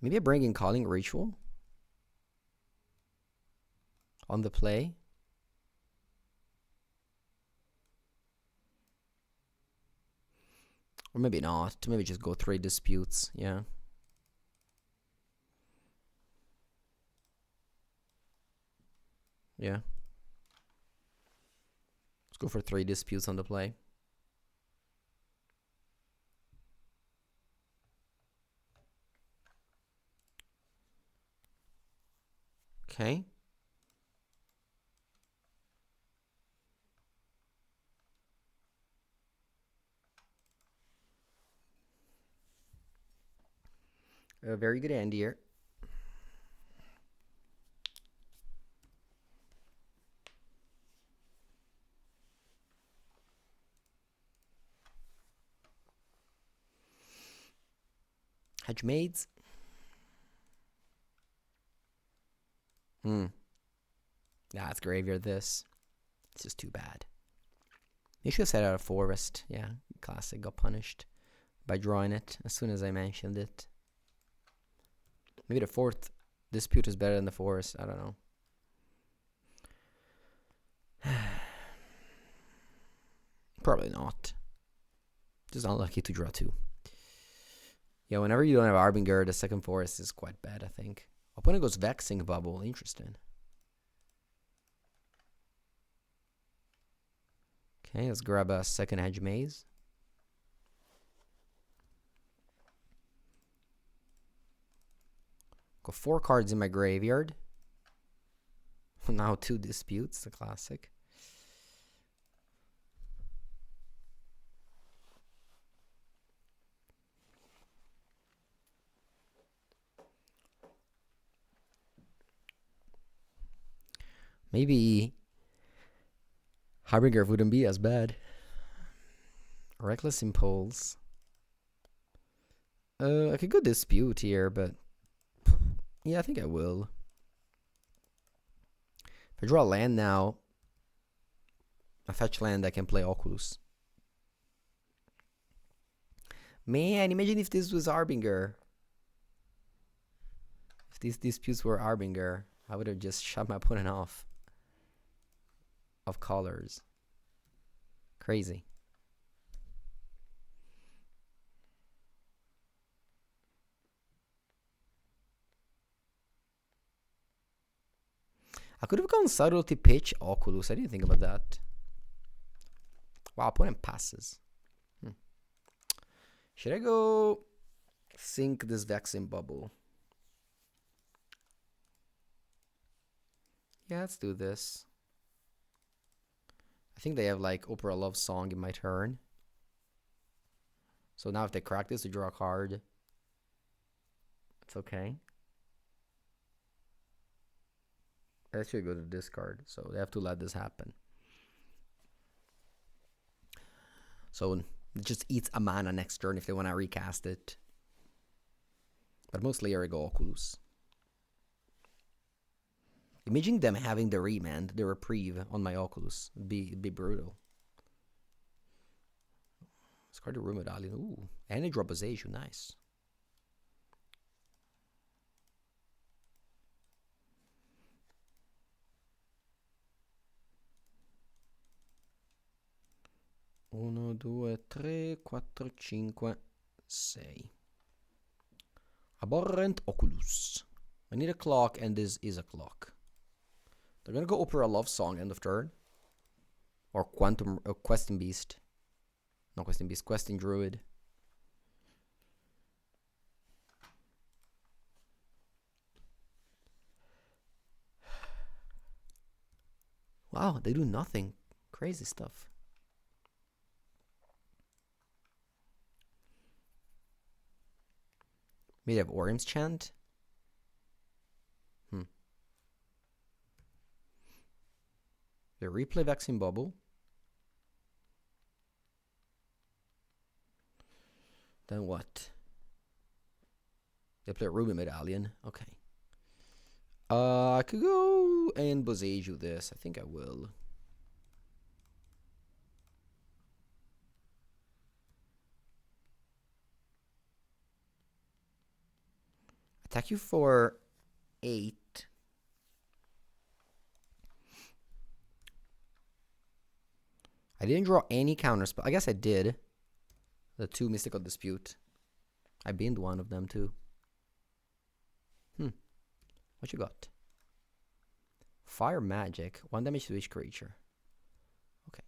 Maybe I bring in Calling Ritual on the play. Or maybe not. Maybe just go 3 disputes. Yeah. Yeah. Let's go for 3 disputes on the play. Okay. A very good end here. Hedgemaids. Nah, it's graveyard this. It's just too bad. You should have set out a forest. Yeah, classic. Got punished by drawing it as soon as I mentioned it. Maybe the 4th dispute is better than the forest. I don't know. Probably not. Just unlucky to draw 2. Yeah, whenever you don't have Arbinger, the 2nd forest is quite bad, I think. Opponent goes Vexing Bubble. Interesting. Okay, let's grab a 2nd Hedge Maze. Got 4 cards in my graveyard. Now 2 disputes, the classic. Maybe Harbinger wouldn't be as bad. Reckless Impulse. I could go Dispute here, but yeah, I think I will. If I draw a land now, I fetch land, I can play Oculus. Man, imagine if this was Arbinger. If these disputes were Arbinger, I would have just shut my opponent off of colors. Crazy. I could have gone Subtlety Pitch Oculus. I didn't think about that. Wow, opponent passes. Should I go sink this Vexing Bubble? Yeah, let's do this. I think they have like Opera Love Song in my turn. So now if they crack this, to draw a card. It's okay. I should go to discard, so they have to let this happen. So it just eats a mana next turn if they want to recast it. But mostly here I go Oculus. Imagine them having the remand, the reprieve on my Oculus. It'd be brutal. Discard the Room Medallion. Ooh. And a drop a Zeju. Nice. 1, 2, 3, 4, 5, 6. Abhorrent Oculus. I need a clock, and this is a clock. They're gonna go Opera Love Song end of turn. Or Quantum Questing Beast. No, Questing Beast, Questing Druid. Wow, they do nothing. Crazy stuff. Maybe they have Orim's Chant. They replay Vaccine Bubble. Then what? They play Ruby Medallion. Okay. I could go and Boseiju this. I think I will. Attack you for 8. I didn't draw any counters, but I guess I did. The 2 Mystical Dispute. I binned one of them too. What you got? Fire Magic. 1 damage to each creature. Okay.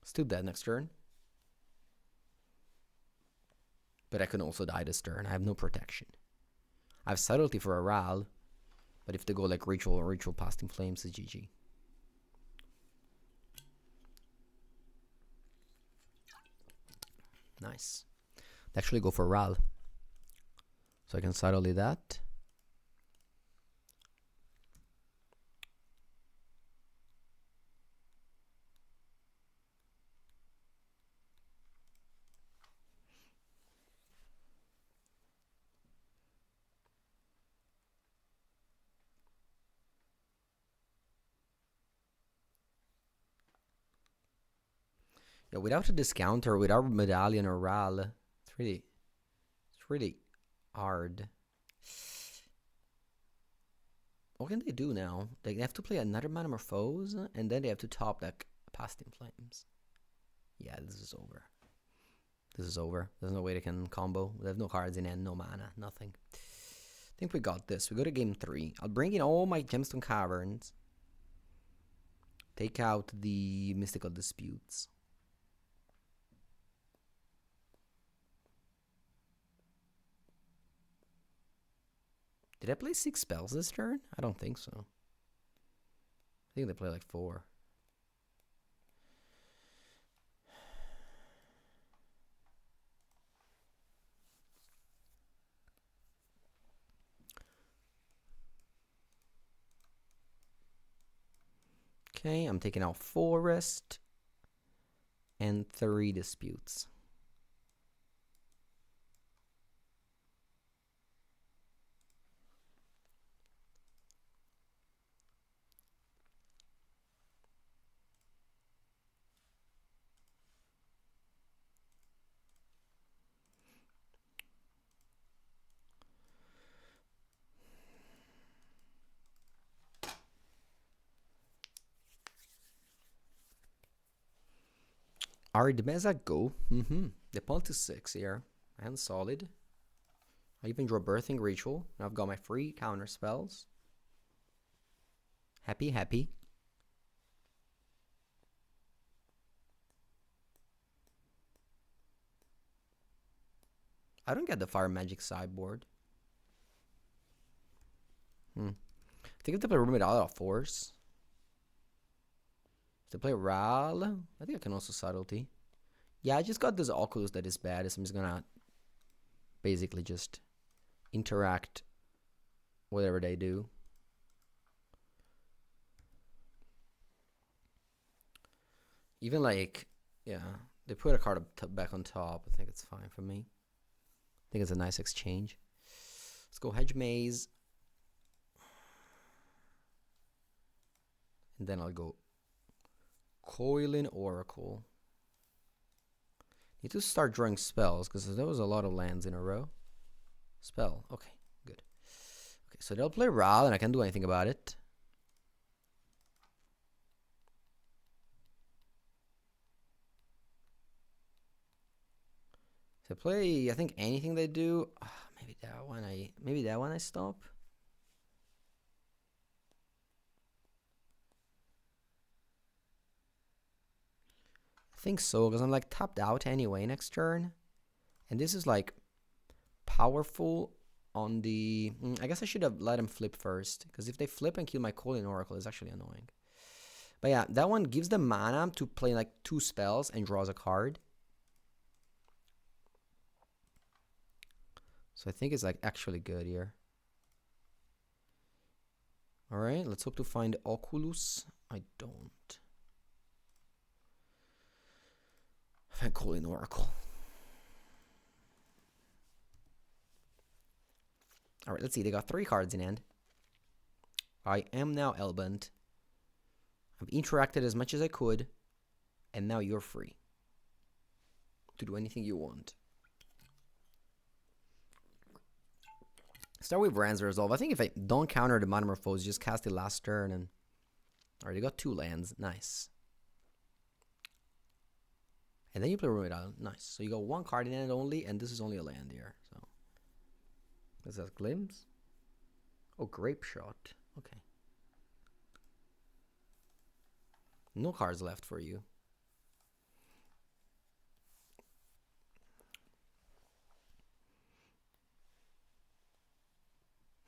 Still dead next turn. But I can also die this turn. I have no protection. I have Subtlety for a Ral. But if they go like Ritual or Ritual Past in Flames, it's GG. Nice. They actually go for Ral. So I can subtly that. Yeah, without a discounter, without Medallion or Ral, it's really hard. What can they do now? They have to play another Metamorphose, and then they have to top deck Past in Flames. Yeah, this is over. This is over. There's no way they can combo. They have no cards in hand, no mana, nothing. I think we got this. We go to game 3. I'll bring in all my Gemstone Caverns. Take out the Mystical Disputes. Did I play 6 spells this turn? I don't think so. I think they play like 4. Okay, I'm taking out Forest and 3 Disputes. Ardmeza go. The punt is 6 here. And solid. I even draw Birthing Ritual. Now I've got my free counter spells. Happy, happy. I don't get the Fire Magic sideboard. I think if they play Ruby out of Force. If they play Ral, I think I can also Subtlety. Yeah, I just got this Oculus that is bad, so I'm just gonna basically just interact whatever they do. Even like, yeah, they put a card back on top. I think it's fine for me. I think it's a nice exchange. Let's go Hedge Maze. And then I'll go Coiling Oracle. Need to start drawing spells because there was a lot of lands in a row. Spell. Okay, good. Okay, so they'll play Ral and I can't do anything about it. They play, I think anything they do. Maybe that one I stop. I think so, because I'm like tapped out anyway next turn. And this is like powerful on the... I guess I should have let him flip first, because if they flip and kill my Colin Oracle, it's actually annoying. But yeah, that one gives them mana to play like 2 spells and draws a card. So I think it's like actually good here. Alright, let's hope to find Oculus. I don't. I find Colin Oracle. Alright, let's see. They got 3 cards in hand. I am now Elbent. I've interacted as much as I could. And now you're free to do anything you want. Start with Rand's Resolve. I think if I don't counter the Metamorphose, just cast it last turn and... Alright, they got 2 lands. Nice. And then you play Ruin Island. Nice. So you got 1 card in hand only, and this is only a land here. So this has Glimpse. Oh, Grape Shot. Okay. No cards left for you.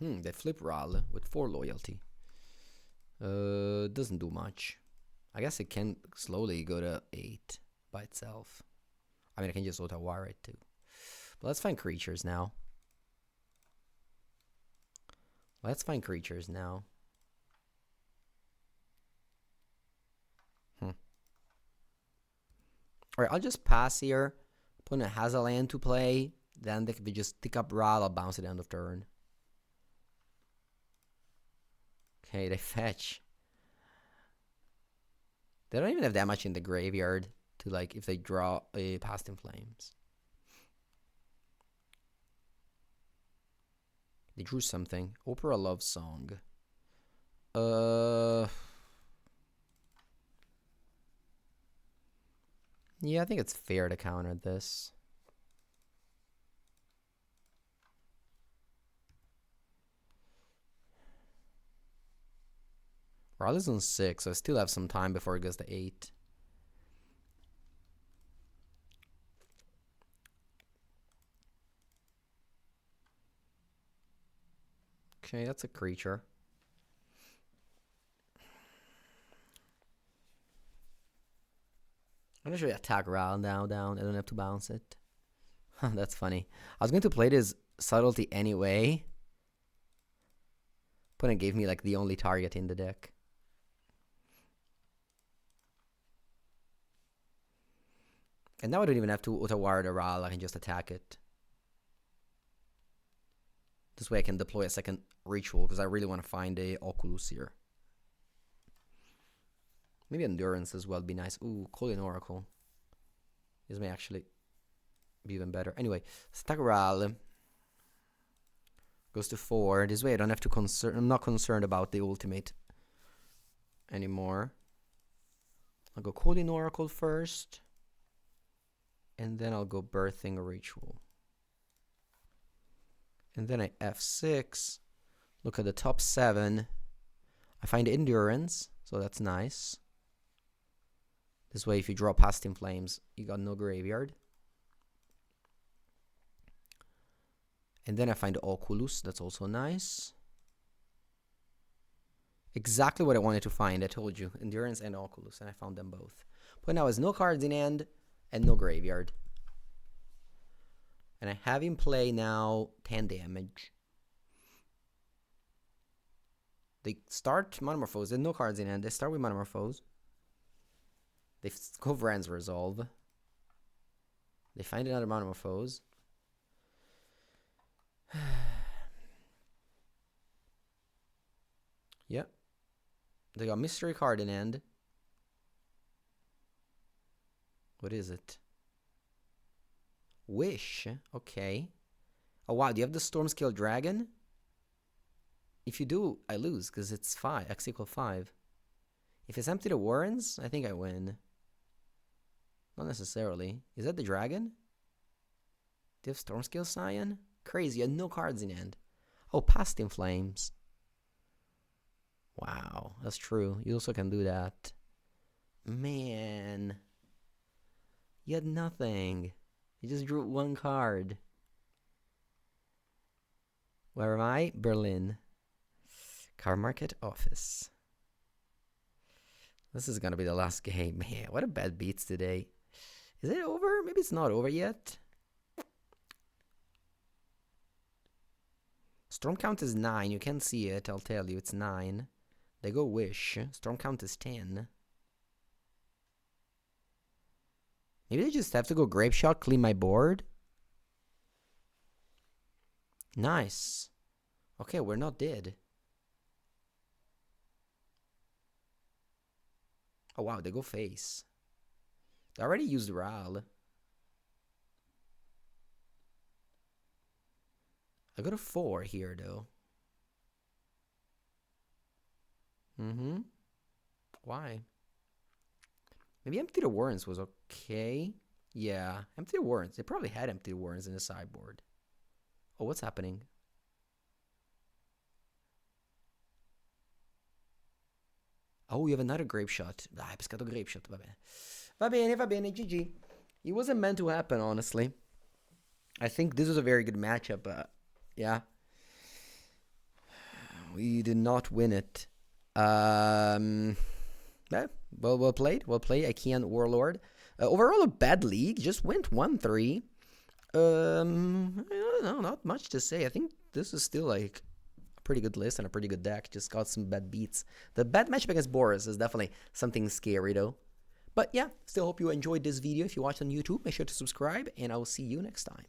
They flip Ral with 4 loyalty. Doesn't do much. I guess it can slowly go to 8 by itself. I mean, I can just auto-wire it too. But let's find creatures now. Alright, I'll just pass here. Opponent has a land to play. Then they just pick up Ral, I'll bounce it end of turn. Okay, they fetch. They don't even have that much in the graveyard to like if they draw a Past in Flames. They drew something. Opera Love Song. Yeah, I think it's fair to counter this. Ral is on 6, so I still have some time before it goes to 8. Okay, that's a creature. I'm gonna show you attack Ral now, down. I don't have to bounce it. That's funny. I was going to play this Subtlety anyway. Opponent gave me like the only target in the deck. And now I don't even have to auto-wire the Ral, I can just attack it. This way I can deploy a second ritual, because I really want to find a Oculus here. Maybe Endurance as well would be nice. Ooh, Colin Oracle. This may actually be even better. Anyway, stack Ral. Goes to 4. This way I don't have to I'm not concerned about the ultimate anymore. I'll go Colin Oracle first. And then I'll go Birthing Ritual. And then I F6. Look at the top 7. I find Endurance, so that's nice. This way, if you draw Past in Flames, you got no graveyard. And then I find Oculus, that's also nice. Exactly what I wanted to find, I told you. Endurance and Oculus, and I found them both. But now has no cards in hand and no graveyard. And I have him play now 10 damage. They start Metamorphose. They have no cards in hand. They start with Metamorphose. They go Rand's Resolve. They find another Metamorphose. Yep. They got Mystery card in hand. What is it? Wish. Okay. Oh wow, do you have the Stormscale Dragon? If you do, I lose because it's 5. X equal 5. If it's empty to Warrens, I think I win. Not necessarily. Is that the dragon? Do you have Stormscale Scion? Crazy, you had no cards in hand. Oh, Past in Flames. Wow, that's true. You also can do that. Man. You had nothing. You just drew one card. Where am I? Berlin. Car market office. This is gonna be the last game. Man, what a bad beats today. Is it over? Maybe it's not over yet. Storm count is 9. You can't see it. I'll tell you. It's 9. They go Wish. Storm count is 10. Maybe they just have to go Grape Shot, clean my board. Nice. Okay, we're not dead. Oh wow, they go face. They already used Ral. I got a 4 here though. Why? Maybe Empty the Warrens was okay. Yeah, Empty the Warrens. They probably had Empty the Warrens in the sideboard. Oh, what's happening? Oh, you have another Grape Shot. Ah, hai pescato Grape Shot, va bene. Va bene, GG. It wasn't meant to happen, honestly. I think this was a very good matchup, but yeah. We did not win it. Yeah, well played. Well played. I can't Warlord. Overall, a bad league. Just went 1-3. I don't know, not much to say. I think this is still like a pretty good list and a pretty good deck. Just got some bad beats. The bad matchup against Boros is definitely something scary though. But yeah, still hope you enjoyed this video. If you watched on YouTube, make sure to subscribe, and I will see you next time.